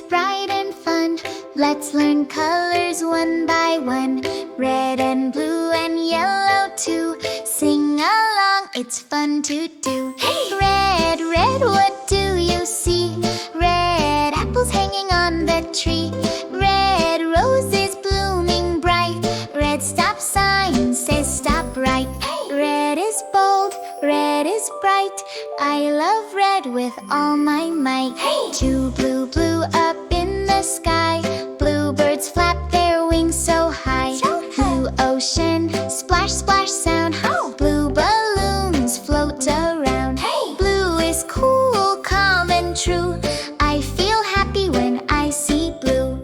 bright and fun. Let's learn colors one by one. Red and blue and yellow too. Sing along, it's fun to do. Hey! Red, red, what do you see? Red apples hanging on the tree. Red roses blooming bright. Red stop sign says stop right. Hey! Red is bold, red is bright. I love red with all my might. Hey! Two blue, blue up in the sky. Bluebirds flap their wings so high. Blue ocean, splash, splash sound. Blue balloons float around. Hey! Blue is cool, calm and true. I feel happy when I see blue.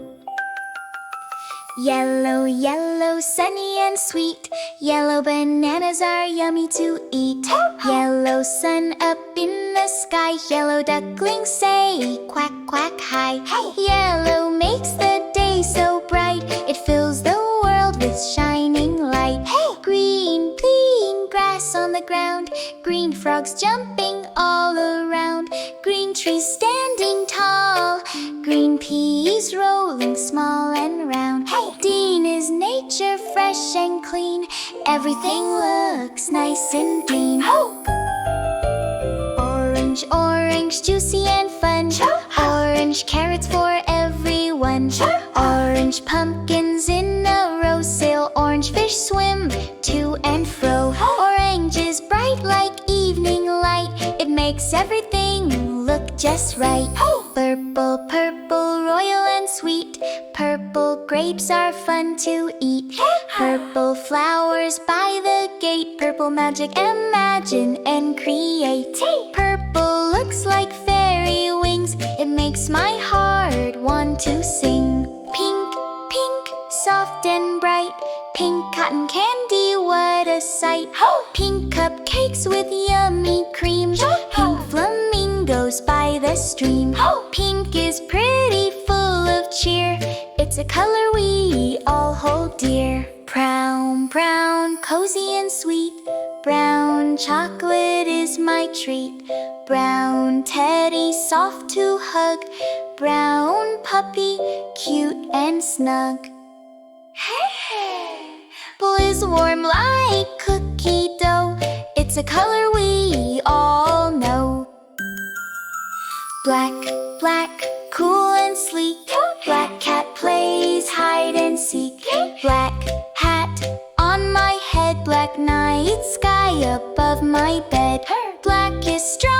Yellow, yellow, sunny and sweet. Yellow bananas are yummy to eat. Yellow sun up in the sky. Yellow ducklings say quack, quack, hi. Yellow makes the day so bright. It fills the world with shining light. Green, green grass on the ground. Green frogs jumping all around. Green trees standing tall. Green peas rolling small and round. Green is nature, fresh and clean. Everything looks nice and green. Orange, orange, juicy and fun. Orange carrots for everyone. Orange pumpkins in a row. Sail orange fish swim to and fro. Orange is bright like evening light. It makes everything look just right. Purple, purple, royal and sweet. Purple grapes are fun to eat. Purple flowers by the gate. Purple magic, imagine and create. Purple looks like fairy wings. It makes my heart want to sing. Pink, pink, soft and bright. Pink cotton candy, what a sight. Pink cupcakes with yummy cream. Pink flamingos by the stream. Pink is pretty, full of cheer. It's a color we all hold dear. Brown, brown, cozy and sweet. Brown chocolate is my treat. Brown teddy, soft to hug. Brown puppy, cute and snug. Purple is warm like cookie dough. It's a color we all know. Black, black, cool and sleek. Black cat plays hide and seek. Black hat on my head. Black night sky above my bed. Black is striped